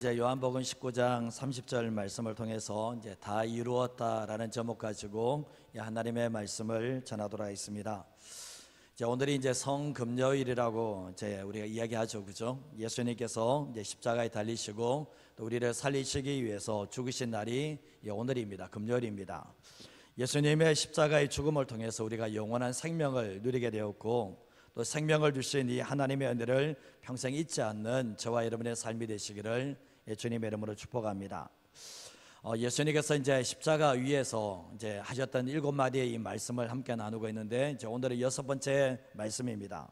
이제 요한복음 19장 30절 말씀을 통해서 이제 다 이루었다라는 제목 가지고 하나님의 말씀을 전하도록 하겠습니다. 이제 오늘이 이제 성금요일이라고 이제 우리가 이야기하죠, 그죠? 예수님께서 이제 십자가에 달리시고 또 우리를 살리시기 위해서 죽으신 날이 오늘입니다. 금요일입니다. 예수님의 십자가의 죽음을 통해서 우리가 영원한 생명을 누리게 되었고, 또 생명을 주신 이 하나님의 은혜를 평생 잊지 않는 저와 여러분의 삶이 되시기를 주님의 이름으로 축복합니다. 예수님께서 이제 십자가 위에서 이제 하셨던 7마디의 이 말씀을 함께 나누고 있는데, 이제 오늘은 6번째 말씀입니다.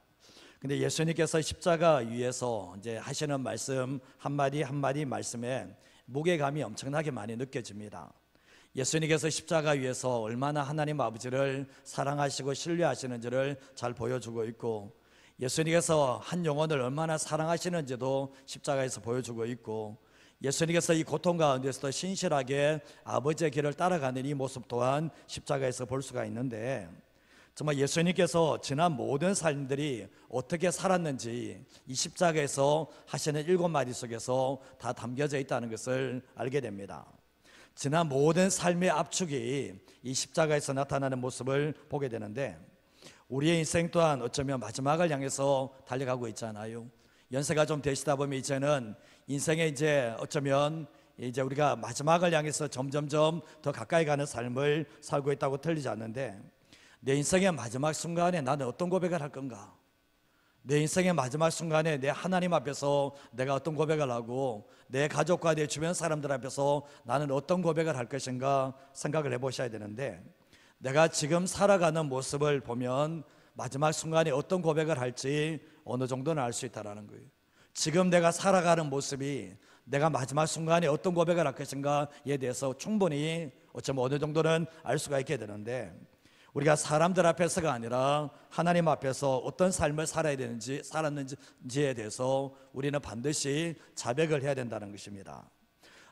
근데 예수님께서 십자가 위에서 이제 하시는 말씀 한마디 한마디 말씀에 무게감이 엄청나게 많이 느껴집니다. 예수님께서 십자가 위에서 얼마나 하나님 아버지를 사랑하시고 신뢰하시는지를 잘 보여주고 있고, 예수님께서 한 영혼을 얼마나 사랑하시는지도 십자가에서 보여주고 있고, 예수님께서 이 고통 가운데서도 신실하게 아버지의 길을 따라가는 이 모습 또한 십자가에서 볼 수가 있는데, 정말 예수님께서 지난 모든 삶들이 어떻게 살았는지 이 십자가에서 하시는 7마디 속에서 다 담겨져 있다는 것을 알게 됩니다. 지난 모든 삶의 압축이 이 십자가에서 나타나는 모습을 보게 되는데, 우리의 인생 또한 어쩌면 마지막을 향해서 달려가고 있잖아요. 연세가 좀 되시다 보면 이제는 인생에 이제 어쩌면 이제 우리가 마지막을 향해서 점점점 더 가까이 가는 삶을 살고 있다고 틀리지 않는데, 내 인생의 마지막 순간에 나는 어떤 고백을 할 건가? 내 인생의 마지막 순간에 내 하나님 앞에서 내가 어떤 고백을 하고, 내 가족과 내 주변 사람들 앞에서 나는 어떤 고백을 할 것인가 생각을 해보셔야 되는데, 내가 지금 살아가는 모습을 보면 마지막 순간에 어떤 고백을 할지 어느 정도는 알 수 있다는 거예요. 지금 내가 살아가는 모습이 내가 마지막 순간에 어떤 고백을 할 것인가에 대해서 충분히 어쩌면 어느 정도는 알 수가 있게 되는데, 우리가 사람들 앞에서가 아니라 하나님 앞에서 어떤 삶을 살아야 되는지, 살았는지에 대해서 우리는 반드시 자백을 해야 된다는 것입니다.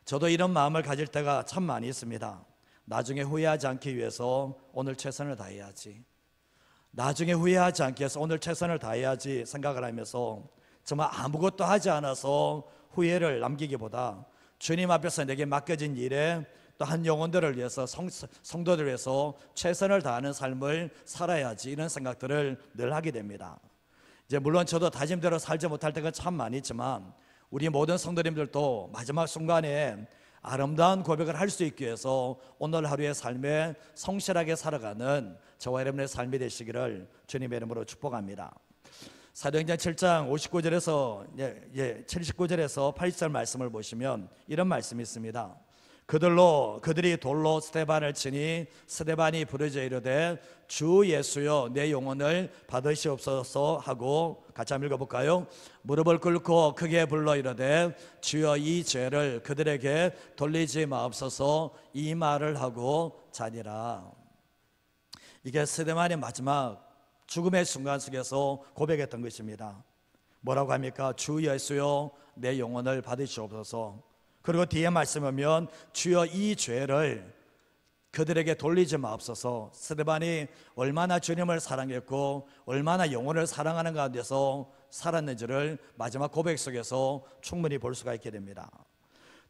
저도 이런 마음을 가질 때가 참 많이 있습니다. 나중에 후회하지 않기 위해서 오늘 최선을 다해야지, 나중에 후회하지 않기 위해서 오늘 최선을 다해야지 생각을 하면서 정말 아무것도 하지 않아서 후회를 남기기보다 주님 앞에서 내게 맡겨진 일에 또 한 영혼들을 위해서, 성도들을 위해서 최선을 다하는 삶을 살아야지, 이런 생각들을 늘 하게 됩니다. 이제 물론 저도 다짐대로 살지 못할 때가 참 많이 있지만, 우리 모든 성도님들도 마지막 순간에 아름다운 고백을 할 수 있기 위해서 오늘 하루의 삶에 성실하게 살아가는 저와 여러분의 삶이 되시기를 주님의 이름으로 축복합니다. 사도행전 7장 59절에서 79절에서 80절 말씀을 보시면 이런 말씀이 있습니다. 그들이 돌로 스데반을 치니 스데반이 부르짖어 이르되 주 예수여 내 영혼을 받으시옵소서 하고, 같이 한번 읽어볼까요? 무릎을 꿇고 크게 불러 이르되 주여 이 죄를 그들에게 돌리지 마옵소서, 이 말을 하고 자니라. 이게 스데반의 마지막 죽음의 순간 속에서 고백했던 것입니다. 뭐라고 합니까? 주 예수여 내 영혼을 받으시옵소서. 그리고 뒤에 말씀 보면 주여 이 죄를 그들에게 돌리지 마옵소서. 스데반이 얼마나 주님을 사랑했고 얼마나 영혼을 사랑하는 가운데서 살았는지를 마지막 고백 속에서 충분히 볼 수가 있게 됩니다.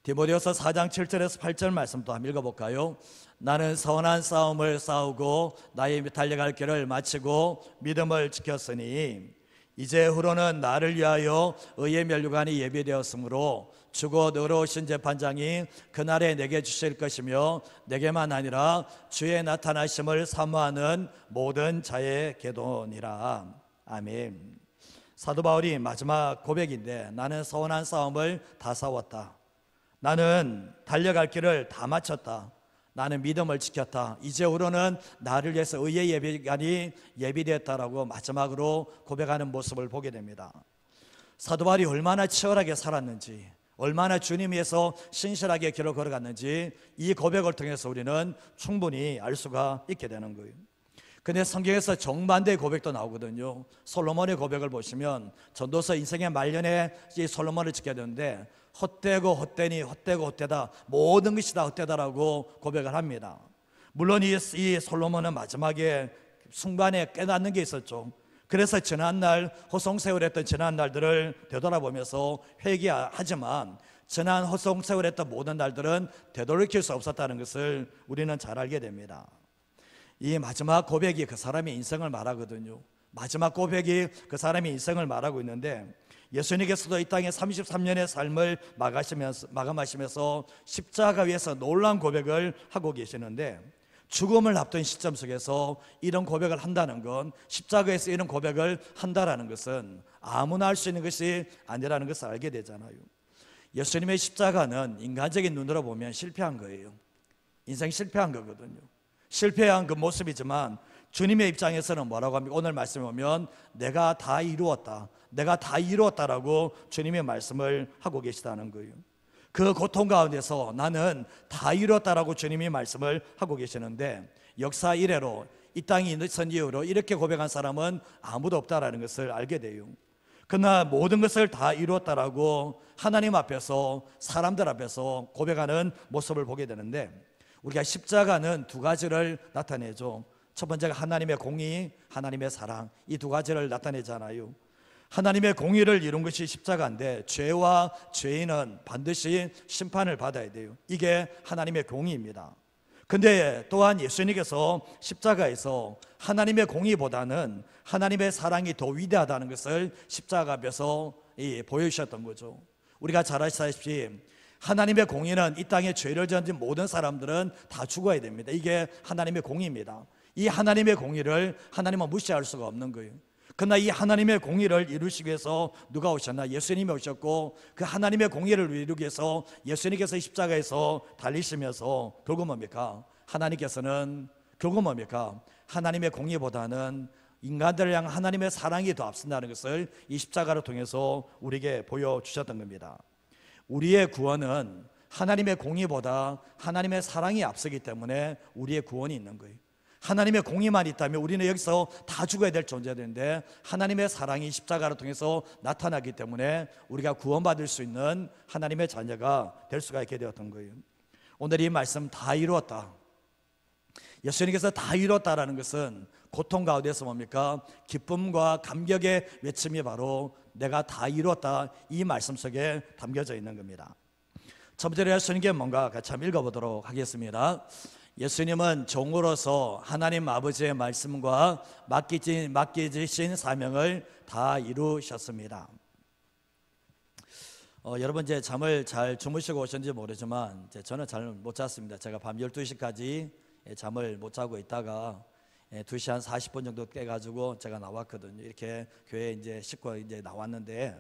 디모데후서 4장 7절에서 8절 말씀도 한번 읽어볼까요? 나는 선한 싸움을 싸우고 나의 달려갈 길을 마치고 믿음을 지켰으니 이제 후로는 나를 위하여 의의 면류관이 예비되었으므로 주곧 의로우신 재판장이 그날에 내게 주실 것이며, 내게만 아니라 주의 나타나심을 사모하는 모든 자의 계도니라. 아멘. 사도 바울이 마지막 고백인데, 나는 선한 싸움을 다 싸웠다, 나는 달려갈 길을 다 마쳤다, 나는 믿음을 지켰다, 이제 후로는 나를 위해서 의의 예비관이 예비되었다라고 마지막으로 고백하는 모습을 보게 됩니다. 사도 바울이 얼마나 치열하게 살았는지, 얼마나 주님 위해서 신실하게 길을 걸어갔는지 이 고백을 통해서 우리는 충분히 알 수가 있게 되는 거예요. 근데 성경에서 정반대의 고백도 나오거든요. 솔로몬의 고백을 보시면 전도서 인생의 말년에 이 솔로몬을 지켜야 되는데, 헛되고 헛되니 헛되고 헛되다, 모든 것이 다 헛되다라고 고백을 합니다. 물론 이 솔로몬은 마지막에 순간에 깨닫는 게 있었죠. 그래서 지난날 호송세월했던 지난 날들을 되돌아보면서 회개하지만 지난 허송세월 했던 모든 날들은 되돌이킬 수 없었다는 것을 우리는 잘 알게 됩니다. 이 마지막 고백이 그 사람의 인생을 말하거든요. 마지막 고백이 그 사람의 인생을 말하고 있는데, 예수님께서도 이 땅에 33년의 삶을 마감하시면서 십자가 위에서 놀라운 고백을 하고 계시는데, 죽음을 앞둔 시점 속에서 이런 고백을 한다는 건, 십자가에서 이런 고백을 한다라는 것은 아무나 할 수 있는 것이 아니라는 것을 알게 되잖아요. 예수님의 십자가는 인간적인 눈으로 보면 실패한 거예요. 인생 실패한 거거든요. 실패한 그 모습이지만 주님의 입장에서는 뭐라고 합니까? 오늘 말씀에 보면 내가 다 이루었다, 내가 다 이루었다라고 주님의 말씀을 하고 계시다는 거예요. 그 고통 가운데서 나는 다 이루었다라고 주님이 말씀을 하고 계시는데, 역사 이래로 이 땅이 있는 이후로 이렇게 고백한 사람은 아무도 없다라는 것을 알게 돼요. 그러나 모든 것을 다 이루었다라고 하나님 앞에서, 사람들 앞에서 고백하는 모습을 보게 되는데, 우리가 십자가는 두 가지를 나타내죠. 첫 번째가 하나님의 공의, 하나님의 사랑, 이 두 가지를 나타내잖아요. 하나님의 공의를 이룬 것이 십자가인데, 죄와 죄인은 반드시 심판을 받아야 돼요. 이게 하나님의 공의입니다. 근데 또한 예수님께서 십자가에서 하나님의 공의보다는 하나님의 사랑이 더 위대하다는 것을 십자가 앞에서 보여주셨던 거죠. 우리가 잘 아시다시피 하나님의 공의는 이 땅에 죄를 지은 모든 사람들은 다 죽어야 됩니다. 이게 하나님의 공의입니다. 이 하나님의 공의를 하나님은 무시할 수가 없는 거예요. 그러나 이 하나님의 공의를 이루시기 위해서 누가 오셨나? 예수님이 오셨고, 그 하나님의 공의를 이루기 위해서 예수님께서 십자가에서 달리시면서 결국 뭡니까? 하나님께서는 결국 뭡니까? 하나님의 공의보다는 인간들을 향한 하나님의 사랑이 더 앞선다는 것을 이 십자가를 통해서 우리에게 보여주셨던 겁니다. 우리의 구원은 하나님의 공의보다 하나님의 사랑이 앞서기 때문에 우리의 구원이 있는 거예요. 하나님의 공의만 있다면 우리는 여기서 다 죽어야 될 존재인데, 하나님의 사랑이 십자가를 통해서 나타나기 때문에 우리가 구원받을 수 있는 하나님의 자녀가 될 수가 있게 되었던 거예요. 오늘 이 말씀, 다 이루었다, 예수님께서 다 이루었다라는 것은 고통 가운데서 뭡니까? 기쁨과 감격의 외침이 바로 내가 다 이루었다, 이 말씀 속에 담겨져 있는 겁니다. 첫 번째로 예수님께 뭔가 같이 한번 읽어보도록 하겠습니다. 예수님은 종으로서 하나님 아버지의 말씀과 맡기신 사명을 다 이루셨습니다. 여러분 이제 잠을 잘 주무시고 오셨는지 모르지만 저는 잘 못 잤습니다. 제가 밤 12시까지 잠을 못 자고 있다가 2시 한 40분 정도 깨가지고 제가 나왔거든요. 이렇게 교회 이제 싣고 이제 나왔는데,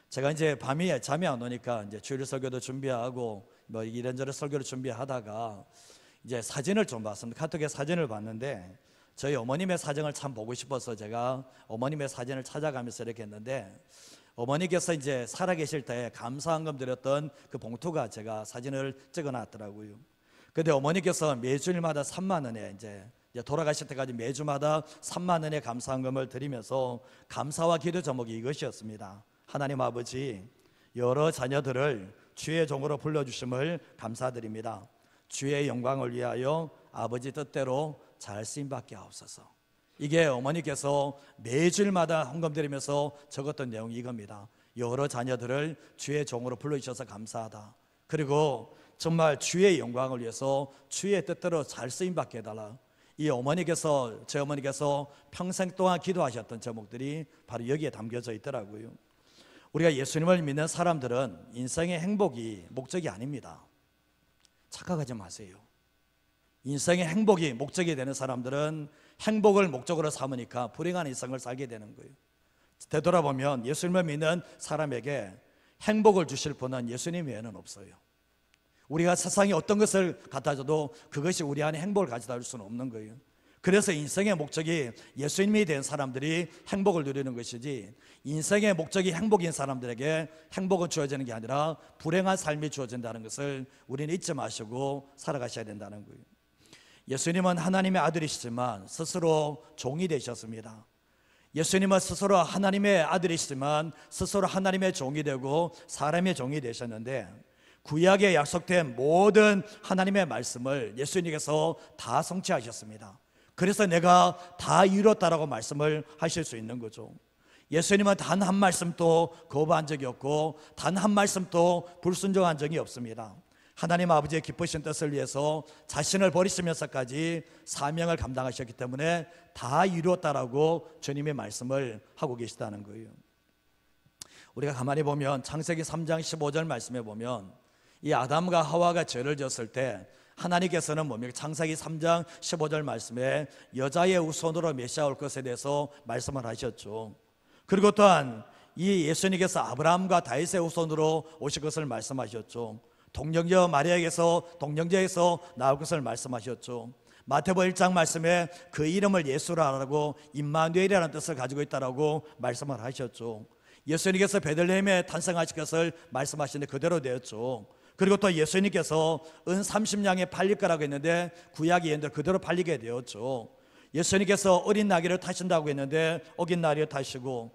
제가 이제 밤에 잠이 안 오니까 이제 주일 설교도 준비하고 뭐 이런저런 설교를 준비하다가 이제 사진을 좀 봤습니다. 카톡에 사진을 봤는데, 저희 어머님의 사진을 참 보고 싶어서 제가 어머님의 사진을 찾아가면서 이렇게 했는데, 어머니께서 이제 살아계실 때 감사한금 드렸던 그 봉투가 제가 사진을 찍어놨더라고요. 근데 어머니께서 매주일마다 3만 원에 이제 돌아가실 때까지 매주마다 3만 원의 감사한금을 드리면서 감사와 기도 제목이 이것이었습니다. 하나님 아버지, 여러 자녀들을 주의 종으로 불러주심을 감사드립니다. 주의 영광을 위하여 아버지 뜻대로 잘 쓰임받게 하옵소서. 이게 어머니께서 매주일마다 헌금드리면서 적었던 내용이 이겁니다. 여러 자녀들을 주의 종으로 불러주셔서 감사하다. 그리고 정말 주의 영광을 위해서 주의 뜻대로 잘 쓰임받게 해달라. 이 어머니께서, 제 어머니께서 평생 동안 기도하셨던 제목들이 바로 여기에 담겨져 있더라고요. 우리가 예수님을 믿는 사람들은 인생의 행복이 목적이 아닙니다. 착각하지 마세요. 인생의 행복이 목적이 되는 사람들은 행복을 목적으로 삼으니까 불행한 인생을 살게 되는 거예요. 되돌아보면 예수님을 믿는 사람에게 행복을 주실 분은 예수님 외에는 없어요. 우리가 세상에 어떤 것을 갖다 줘도 그것이 우리 안에 행복을 가져다 줄 수는 없는 거예요. 그래서 인생의 목적이 예수님이 된 사람들이 행복을 누리는 것이지, 인생의 목적이 행복인 사람들에게 행복은 주어지는 게 아니라 불행한 삶이 주어진다는 것을 우리는 잊지 마시고 살아가셔야 된다는 거예요. 예수님은 하나님의 아들이시지만 스스로 종이 되셨습니다. 예수님은 스스로 하나님의 아들이시지만 스스로 하나님의 종이 되고 사람의 종이 되셨는데, 구약에 약속된 모든 하나님의 말씀을 예수님께서 다 성취하셨습니다. 그래서 내가 다 이뤘다라고 말씀을 하실 수 있는 거죠. 예수님은 단 한 말씀도 거부한 적이 없고 단 한 말씀도 불순종한 적이 없습니다. 하나님 아버지의 기쁘신 뜻을 위해서 자신을 버리시면서까지 사명을 감당하셨기 때문에 다 이루었다라고 주님의 말씀을 하고 계시다는 거예요. 우리가 가만히 보면 창세기 3장 15절 말씀에 보면 이 아담과 하와가 죄를 지었을 때 하나님께서는 뭡니까? 창세기 3장 15절 말씀에 여자의 후손으로 메시아 올 것에 대해서 말씀을 하셨죠. 그리고 또한 이 예수님께서 아브라함과 다윗의 후손으로 오실 것을 말씀하셨죠. 동정녀 마리아에게서 나올 것을 말씀하셨죠. 마태복음 1장 말씀에 그 이름을 예수라고 임마누엘이라는 뜻을 가지고 있다라고 말씀을 하셨죠. 예수님께서 베들레헴에 탄생하실 것을 말씀하시는데 그대로 되었죠. 그리고 또 예수님께서 은 30냥에 팔릴 거라고 했는데 구약이 있는데 그대로 팔리게 되었죠. 예수님께서 어린 나귀를 타신다고 했는데 어긴 나귀를 타시고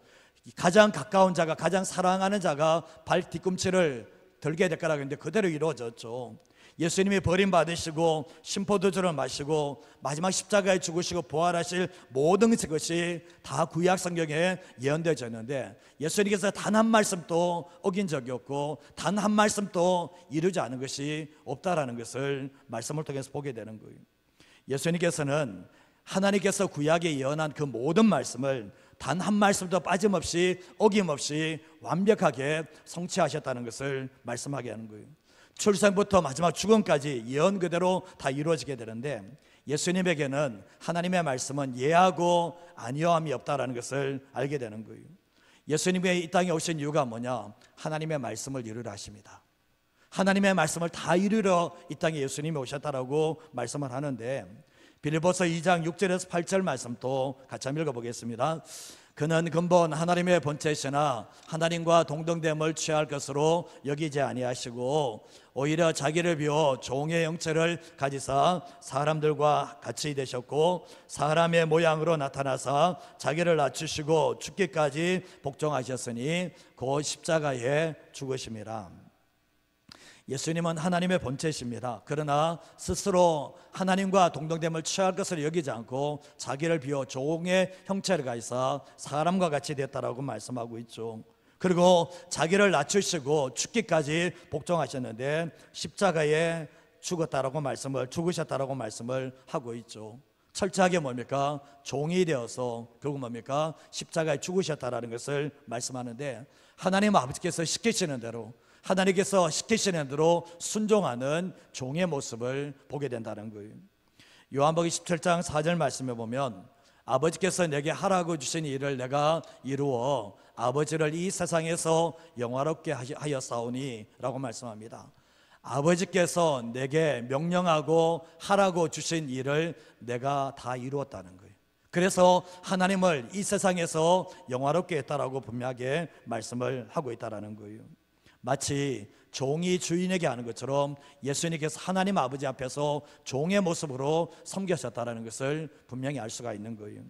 가장 가까운 자가, 가장 사랑하는 자가 발 뒤꿈치를 들게 될 거라고 했는데 그대로 이루어졌죠. 예수님이 버림받으시고 심포도주를 마시고 마지막 십자가에 죽으시고 부활하실 모든 것이 다 구약 성경에 예언되어졌는데 예수님께서 단 한 말씀도 어긴 적이 없고 단 한 말씀도 이루지 않은 것이 없다라는 것을 말씀을 통해서 보게 되는 거예요. 예수님께서는 하나님께서 구약에 예언한 그 모든 말씀을 단 한 말씀도 빠짐없이 어김없이 완벽하게 성취하셨다는 것을 말씀하게 하는 거예요. 출생부터 마지막 죽음까지 예언 그대로 다 이루어지게 되는데 예수님에게는 하나님의 말씀은 예하고 아니함이 없다라는 것을 알게 되는 거예요. 예수님이 이 땅에 오신 이유가 뭐냐? 하나님의 말씀을 이루려 하십니다. 하나님의 말씀을 다 이루려 이 땅에 예수님이 오셨다라고 말씀을 하는데 빌립보서 2장 6절에서 8절 말씀도 같이 한번 읽어보겠습니다. 그는 근본 하나님의 본체시나 하나님과 동등됨을 취할 것으로 여기지 아니하시고 오히려 자기를 비워 종의 형체를 가지사 사람들과 같이 되셨고 사람의 모양으로 나타나사 자기를 낮추시고 죽기까지 복종하셨으니 곧 십자가에 죽으심이라. 예수님은 하나님의 본체이십니다. 그러나 스스로 하나님과 동등됨을 취할 것을 여기지 않고 자기를 비워 종의 형체를 가지사 사람과 같이 됐다라고 말씀하고 있죠. 그리고 자기를 낮추시고 죽기까지 복종하셨는데 십자가에 죽으셨다라고 말씀을 하고 있죠. 철저하게 뭡니까? 종이 되어서 결국 뭡니까? 십자가에 죽으셨다라는 것을 말씀하는데 하나님 아버지께서 시키시는 대로 하나님께서 시키시는 대로 순종하는 종의 모습을 보게 된다는 거예요. 요한복음 17장 4절 말씀에 보면 아버지께서 내게 하라고 주신 일을 내가 이루어 아버지를 이 세상에서 영화롭게 하였사오니 라고 말씀합니다. 아버지께서 내게 명령하고 하라고 주신 일을 내가 다 이루었다는 거예요. 그래서 하나님을 이 세상에서 영화롭게 했다라고 분명하게 말씀을 하고 있다는 거예요. 마치 종이 주인에게 하는 것처럼 예수님께서 하나님 아버지 앞에서 종의 모습으로 섬기셨다는 것을 분명히 알 수가 있는 거예요.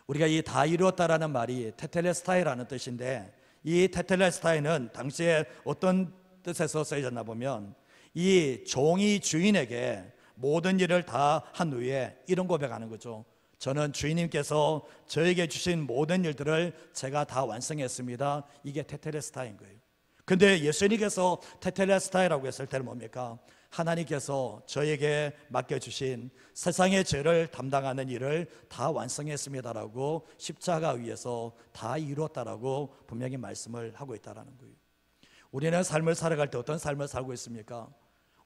우리가 이 다 이루었다라는 말이 테텔레스타이라는 뜻인데 이 테텔레스타이는 당시에 어떤 뜻에서 쓰여졌나 보면 이 종이 주인에게 모든 일을 다 한 후에 이런 고백하는 거죠. 저는 주인님께서 저에게 주신 모든 일들을 제가 다 완성했습니다. 이게 테텔레스타인 거예요. 근데 예수님께서 테텔레스타이라고 했을 때는 뭡니까? 하나님께서 저에게 맡겨주신 세상의 죄를 담당하는 일을 다 완성했습니다라고 십자가 위에서 다 이루었다라고 분명히 말씀을 하고 있다는 거예요. 우리는 삶을 살아갈 때 어떤 삶을 살고 있습니까?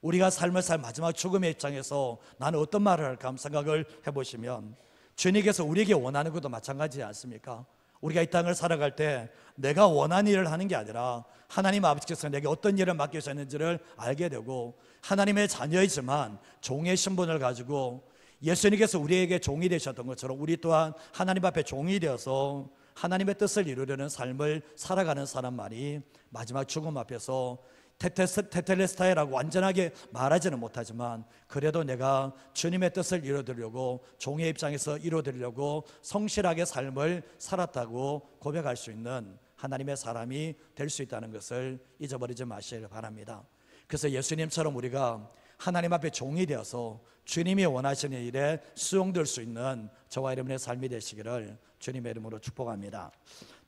우리가 삶을 살 마지막 죽음의 입장에서 나는 어떤 말을 할까 한번 생각을 해보시면 주님께서 우리에게 원하는 것도 마찬가지지 않습니까? 우리가 이 땅을 살아갈 때 내가 원하는 일을 하는 게 아니라 하나님 아버지께서 내게 어떤 일을 맡기셨는지를 알게 되고 하나님의 자녀이지만 종의 신분을 가지고 예수님께서 우리에게 종이 되셨던 것처럼 우리 또한 하나님 앞에 종이 되어서 하나님의 뜻을 이루려는 삶을 살아가는 사람만이 마지막 죽음 앞에서 테텔레스타이라고 완전하게 말하지는 못하지만 그래도 내가 주님의 뜻을 이루어드리려고 종의 입장에서 이루어드리려고 성실하게 삶을 살았다고 고백할 수 있는 하나님의 사람이 될 수 있다는 것을 잊어버리지 마시길 바랍니다. 그래서 예수님처럼 우리가 하나님 앞에 종이 되어서 주님이 원하시는 일에 수용될 수 있는 저와 여러분의 삶이 되시기를 주님의 이름으로 축복합니다.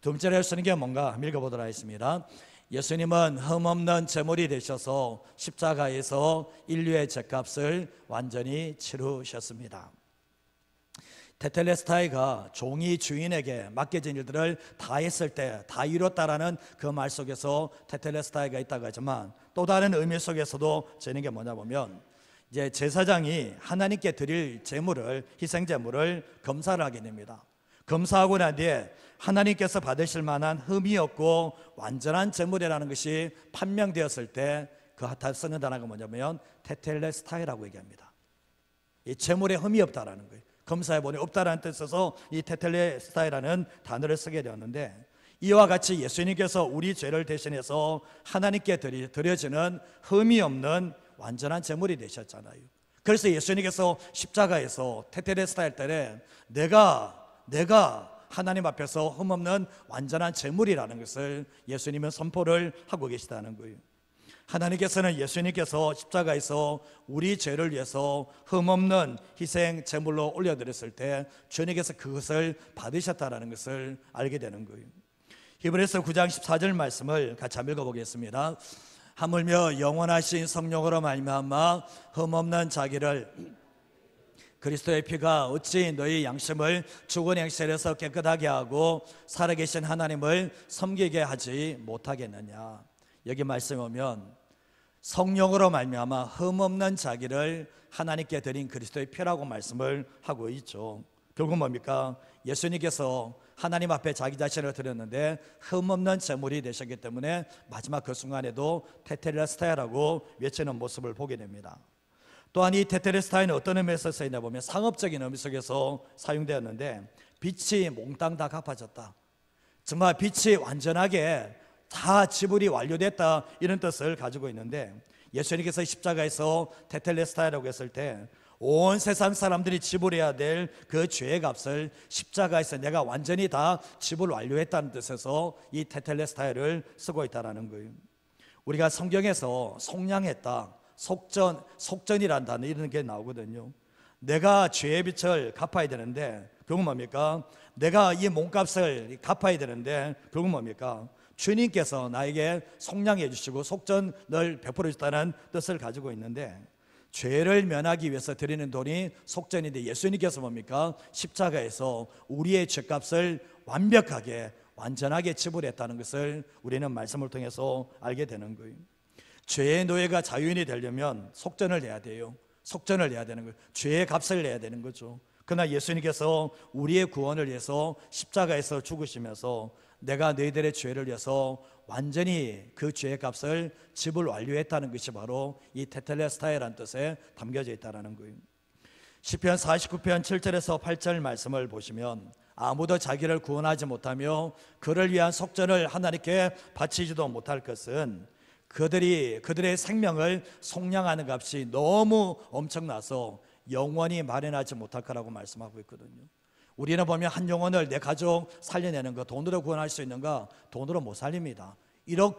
두 번째로 하시는 게 뭔가 한번 읽어보도록 하겠습니다. 예수님은 흠없는 제물이 되셔서 십자가에서 인류의 죄값을 완전히 치르셨습니다. 테텔레스타이가 종이 주인에게 맡겨진 일들을 다 했을 때 다 이뤘다라는 그 말 속에서 테텔레스타이가 있다고 하지만, 또 다른 의미 속에서도 저는 게 뭐냐 보면, 이제 제사장이 하나님께 드릴 제물을, 희생 제물을 검사를 하게 됩니다. 검사하고 난 뒤에 하나님께서 받으실 만한 흠이 없고 완전한 제물이라는 것이 판명되었을 때 그 하타 쓰는 단어가 뭐냐면 테텔레스타이라고 얘기합니다. 이 제물에 흠이 없다라는 거예요. 검사해 보니 없다라는 뜻에서 이 테텔레스타이라는 단어를 쓰게 되었는데, 이와 같이 예수님께서 우리 죄를 대신해서 하나님께 드려지는 흠이 없는 완전한 제물이 되셨잖아요. 그래서 예수님께서 십자가에서 테텔레스타일 때 내가 하나님 앞에서 흠없는 완전한 제물이라는 것을 예수님은 선포를 하고 계시다는 거예요. 하나님께서는 예수님께서 십자가에서 우리 죄를 위해서 흠없는 희생 제물로 올려드렸을 때 주님께서 그것을 받으셨다는 것을 알게 되는 거예요. 히브리서 9장 14절 말씀을 같이 한번 읽어보겠습니다. 하물며 영원하신 성령으로 말미암아 흠없는 자기를 그리스도의 피가 어찌 너희 양심을 죽은 행실에서 깨끗하게 하고 살아계신 하나님을 섬기게 하지 못하겠느냐. 여기 말씀에 오면 성령으로 말미암아 흠없는 자기를 하나님께 드린 그리스도의 피라고 말씀을 하고 있죠. 결국 뭡니까? 예수님께서 하나님 앞에 자기 자신을 드렸는데 흠없는 제물이 되셨기 때문에 마지막 그 순간에도 테텔레스타이라고 외치는 모습을 보게 됩니다. 또한 이 테텔레스타이는 어떤 의미에서 쓰이냐 보면 상업적인 의미 속에서 사용되었는데, 빚이 몽땅 다 갚아졌다, 정말 빚이 완전하게 다 지불이 완료됐다, 이런 뜻을 가지고 있는데, 예수님께서 십자가에서 테텔레스타이라고 했을 때 온 세상 사람들이 지불해야 될 그 죄의 값을 십자가에서 내가 완전히 다 지불 완료했다는 뜻에서 이 테텔레스타이를 쓰고 있다는 거예요. 우리가 성경에서 속량했다, 속전이라는 단어 이런 게 나오거든요. 내가 죄의 빚을 갚아야 되는데 결국 뭡니까? 내가 이 몸값을 갚아야 되는데 결국 뭡니까? 주님께서 나에게 속량해 주시고 속전을 베풀어 주다는 뜻을 가지고 있는데, 죄를 면하기 위해서 드리는 돈이 속전인데 예수님께서 뭡니까? 십자가에서 우리의 죄값을 완벽하게 완전하게 지불했다는 것을 우리는 말씀을 통해서 알게 되는 거예요. 죄의 노예가 자유인이 되려면 속전을 내야 돼요. 속전을 내야 되는 거예요. 죄의 값을 내야 되는 거죠. 그러나 예수님께서 우리의 구원을 위해서 십자가에서 죽으시면서 내가 너희들의 죄를 위해서 완전히 그 죄의 값을 지불 완료했다는 것이 바로 이 테텔레스타이라는 뜻에 담겨져 있다는 거예요. 시편 49편 7절에서 8절 말씀을 보시면, 아무도 자기를 구원하지 못하며 그를 위한 속전을 하나님께 바치지도 못할 것은 그들의 생명을 속량하는 값이 너무 엄청나서 영원히 마련하지 못할 거라고 말씀하고 있거든요. 우리는 보면 한 영혼을 내 가족 살려내는 거, 돈으로 구원할 수 있는가? 돈으로 못 살립니다. 1억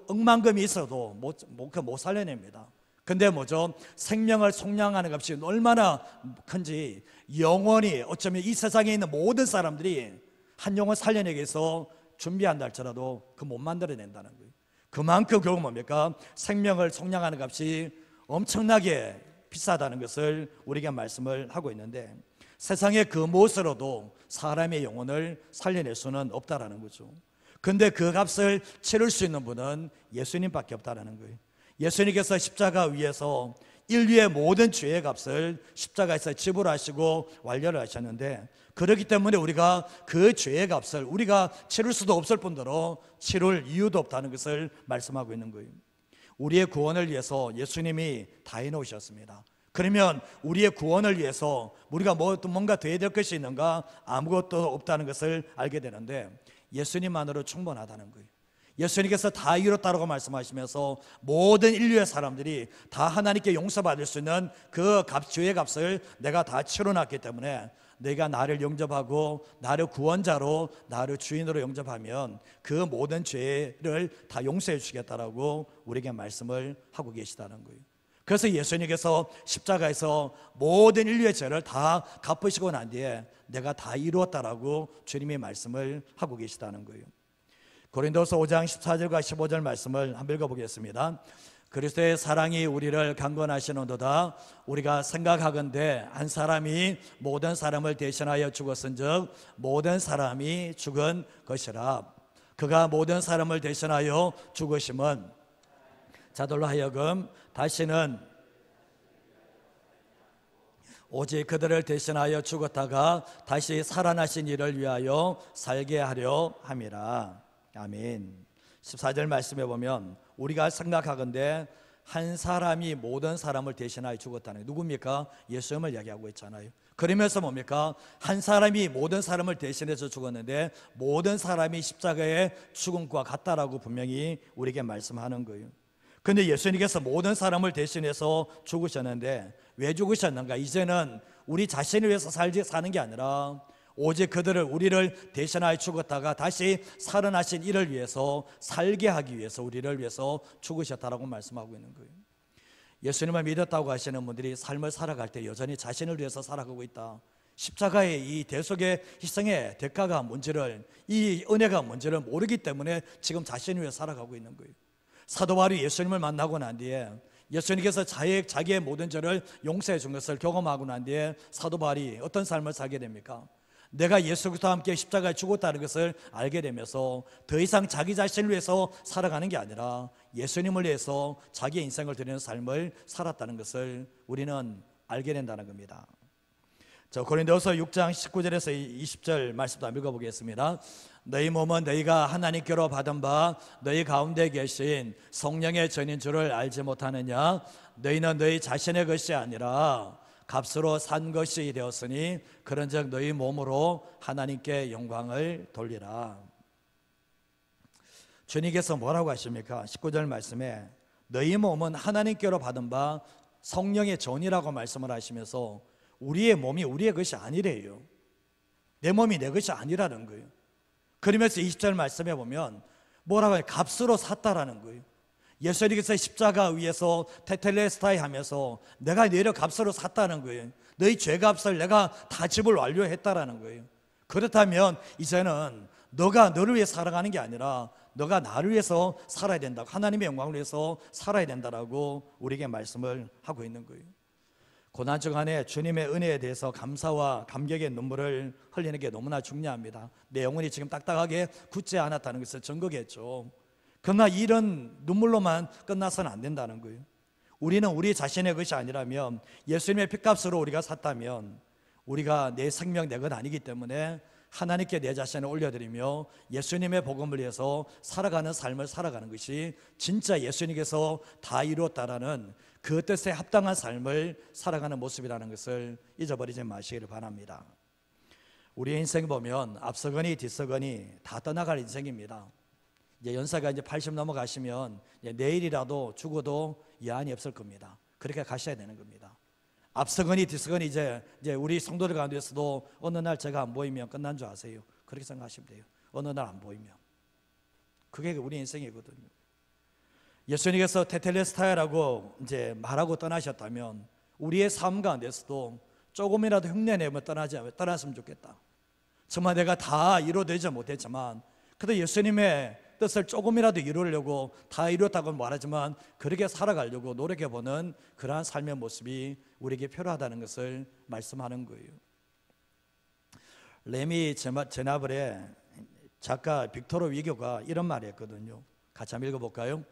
억만금이 있어도 못 살려냅니다. 근데 뭐죠? 생명을 속량하는 값이 얼마나 큰지, 영원히 어쩌면 이 세상에 있는 모든 사람들이 한 영혼 살려내기 위해서 준비한다 할지라도 그 못 만들어낸다는 거예요. 그만큼 결국 뭡니까? 생명을 속량하는 값이 엄청나게 비싸다는 것을 우리에게 말씀을 하고 있는데, 세상의 그 무엇으로도 사람의 영혼을 살려낼 수는 없다라는 거죠. 근데 그 값을 치를 수 있는 분은 예수님밖에 없다라는 거예요. 예수님께서 십자가 위에서 인류의 모든 죄의 값을 십자가에서 지불하시고 완료를 하셨는데, 그렇기 때문에 우리가 그 죄의 값을 우리가 치를 수도 없을 뿐더러 치를 이유도 없다는 것을 말씀하고 있는 거예요. 우리의 구원을 위해서 예수님이 다 해놓으셨습니다. 그러면 우리의 구원을 위해서 우리가 뭔가 더 해야 될 것이 있는가? 아무것도 없다는 것을 알게 되는데, 예수님만으로 충분하다는 거예요. 예수님께서 다 이뤘다고 말씀하시면서 모든 인류의 사람들이 다 하나님께 용서받을 수 있는 그 죄의 값을 내가 다 치러놨기 때문에, 내가 나를 영접하고 나를 구원자로, 나를 주인으로 영접하면 그 모든 죄를 다 용서해 주시겠다라고 우리에게 말씀을 하고 계시다는 거예요. 그래서 예수님께서 십자가에서 모든 인류의 죄를 다 갚으시고 난 뒤에 내가 다 이루었다라고 주님이 말씀을 하고 계시다는 거예요. 고린도서 5장 14절과 15절 말씀을 한번 읽어보겠습니다. 그리스도의 사랑이 우리를 강권하시는도다. 우리가 생각하건대 한 사람이 모든 사람을 대신하여 죽었은즉 모든 사람이 죽은 것이라. 그가 모든 사람을 대신하여 죽으심은 자들로 하여금 다시는 오직 그들을 대신하여 죽었다가 다시 살아나신 이를 위하여 살게 하려 함이라. 아멘. 14절 말씀에 보면 우리가 생각하건대 한 사람이 모든 사람을 대신하여 죽었다는, 누굽니까? 예수님을 이야기하고 있잖아요. 그러면서 뭡니까? 한 사람이 모든 사람을 대신해서 죽었는데 모든 사람이 십자가의 죽음과 같다라고 분명히 우리에게 말씀하는 거예요. 근데 예수님께서 모든 사람을 대신해서 죽으셨는데 왜 죽으셨는가? 이제는 우리 자신을 위해서 사는 게 아니라 오직 우리를 대신하여 죽었다가 다시 살아나신 이를 위해서 살게 하기 위해서 우리를 위해서 죽으셨다라고 말씀하고 있는 거예요. 예수님을 믿었다고 하시는 분들이 삶을 살아갈 때 여전히 자신을 위해서 살아가고 있다. 십자가의 이 대속의 희생의 대가가 뭔지를, 이 은혜가 뭔지를 모르기 때문에 지금 자신을 위해 살아가고 있는 거예요. 사도 바울이 예수님을 만나고 난 뒤에 예수님께서 자기의 모든 죄를 용서해 준 것을 경험하고 난 뒤에 사도 바울이 어떤 삶을 살게 됩니까? 내가 예수 그리스도와 함께 십자가에 죽었다는 것을 알게 되면서 더 이상 자기 자신을 위해서 살아가는 게 아니라 예수님을 위해서 자기의 인생을 드리는 삶을 살았다는 것을 우리는 알게 된다는 겁니다. 고린도서 6장 19절에서 20절 말씀도 한번 읽어보겠습니다. 너희 몸은 너희가 하나님께로 받은 바 너희 가운데 계신 성령의 전인 줄을 알지 못하느냐? 너희는 너희 자신의 것이 아니라 값으로 산 것이 되었으니 그런즉 너희 몸으로 하나님께 영광을 돌리라. 주님께서 뭐라고 하십니까? 19절 말씀에 너희 몸은 하나님께로 받은 바 성령의 전이라고 말씀을 하시면서 우리의 몸이 우리의 것이 아니래요. 내 몸이 내 것이 아니라는 거예요. 그러면서 20절 말씀에 보면 뭐라고 해요? 값으로 샀다라는 거예요. 예수님께서 십자가 위에서 테텔레스타이 하면서 내가 너희를 값으로 샀다는 거예요. 너희 죄값을 내가 다 지불 완료했다라는 거예요. 그렇다면 이제는 너가 너를 위해 살아가는 게 아니라 너가 나를 위해서 살아야 된다, 하나님의 영광을 위해서 살아야 된다라고 우리에게 말씀을 하고 있는 거예요. 고난 주간에 주님의 은혜에 대해서 감사와 감격의 눈물을 흘리는 게 너무나 중요합니다. 내 영혼이 지금 딱딱하게 굳지 않았다는 것을 증거겠죠. 그러나 이런 눈물로만 끝나서는 안 된다는 거예요. 우리는 우리 자신의 것이 아니라면, 예수님의 핏값으로 우리가 샀다면 우리가 내 생명 내 것 아니기 때문에 하나님께 내 자신을 올려드리며 예수님의 복음을 위해서 살아가는 삶을 살아가는 것이 진짜 예수님께서 다 이루었다라는 그 뜻에 합당한 삶을 살아가는 모습이라는 것을 잊어버리지 마시기를 바랍니다. 우리의 인생 보면 앞서거니 뒤서거니 다 떠나갈 인생입니다. 이제 연세가 이제 80 넘어가시면 이제 내일이라도 죽어도 여한이 없을 겁니다. 그렇게 가셔야 되는 겁니다. 앞서거니 뒤서거니 이제 우리 성도들 가운데서도 어느 날 제가 안 보이면 끝난 줄 아세요. 그렇게 생각하시면 돼요. 어느 날 안 보이면. 그게 우리 인생이거든요. 예수님께서 테텔레스타이라고 이제 말하고 떠나셨다면 우리의 삶 가운데서도 조금이라도 흉내내면 떠났으면 좋겠다. 정말 내가 다 이루어되지 못했지만 그래도 예수님의 뜻을 조금이라도 이루려고 다 이뤘다고 말하지만 그렇게 살아가려고 노력해보는 그러한 삶의 모습이 우리에게 필요하다는 것을 말씀하는 거예요. 레미 제나블의 작가 빅토르 위교가 이런 말을 했거든요. 같이 한번 읽어볼까요?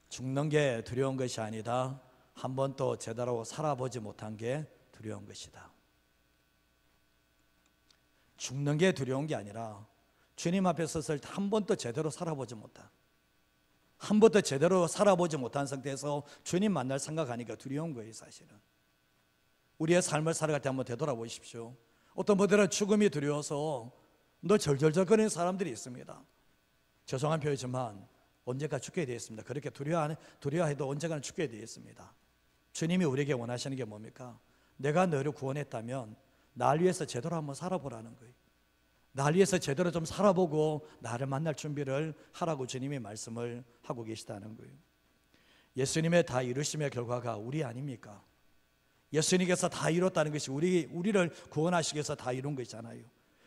죽는 게 두려운 것이 아니다. 한 번도 제대로 살아보지 못한 게 두려운 것이다. 죽는 게 두려운 게 아니라 주님 앞에 섰을 때 한 번도 제대로 살아보지 못한, 한 번도 제대로 살아보지 못한 상태에서 주님 만날 생각하니까 두려운 거예요. 사실은 우리의 삶을 살아갈 때 한번 되돌아보십시오. 어떤 분들은 죽음이 두려워서 너 절절절거리는 사람들이 있습니다. 죄송한 표현이지만 언젠가 죽게 되어 있습니다. 그렇게 두려워해도 언젠가는 죽게 되어 있습니다. 주님이 우리에게 원하시는 게 뭡니까? 내가 너를 구원했다면 날 위해서 제대로 한번 살아보라는 거예요. 날 위해서 제대로 좀 살아보고 나를 만날 준비를 하라고 주님이 말씀을 하고 계시다는 거예요. 예수님의 다 이루심의 결과가 우리 아닙니까? 예수님께서 다 이뤘다는 것이 우리를 구원하시기 위해서 다 이룬 것이잖아요.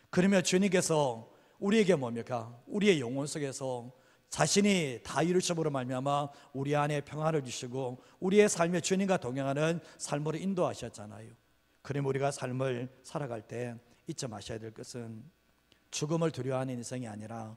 그러면 주님께서 우리에게 뭡니까? 우리의 영혼 속에서 자신이 다 이루심으로 말미암아 우리 안에 평안을 주시고 우리의 삶에 주님과 동행하는 삶으로 인도하셨잖아요. 그럼 우리가 삶을 살아갈 때 잊지 마셔야 될 것은 죽음을 두려워하는 인생이 아니라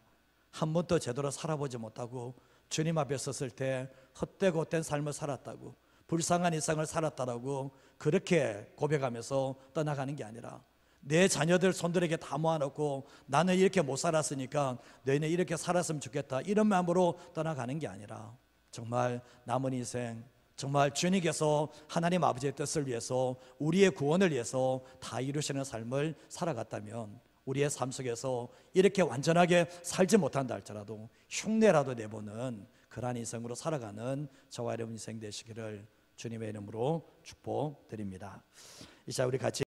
한 번도 제대로 살아보지 못하고 주님 앞에 섰을 때 헛되고 헛된 삶을 살았다고, 불쌍한 인생을 살았다라고 그렇게 고백하면서 떠나가는 게 아니라 내 자녀들 손들에게 다 모아놓고 나는 이렇게 못 살았으니까 너희는 이렇게 살았으면 좋겠다, 이런 마음으로 떠나가는 게 아니라 정말 남은 인생 정말 주님께서 하나님 아버지의 뜻을 위해서 우리의 구원을 위해서 다 이루시는 삶을 살아갔다면 우리의 삶 속에서 이렇게 완전하게 살지 못한다 할지라도 흉내라도 내보는 그러한 인생으로 살아가는 저와 여러분 인생 되시기를 주님의 이름으로 축복드립니다. 이 시간 우리 같이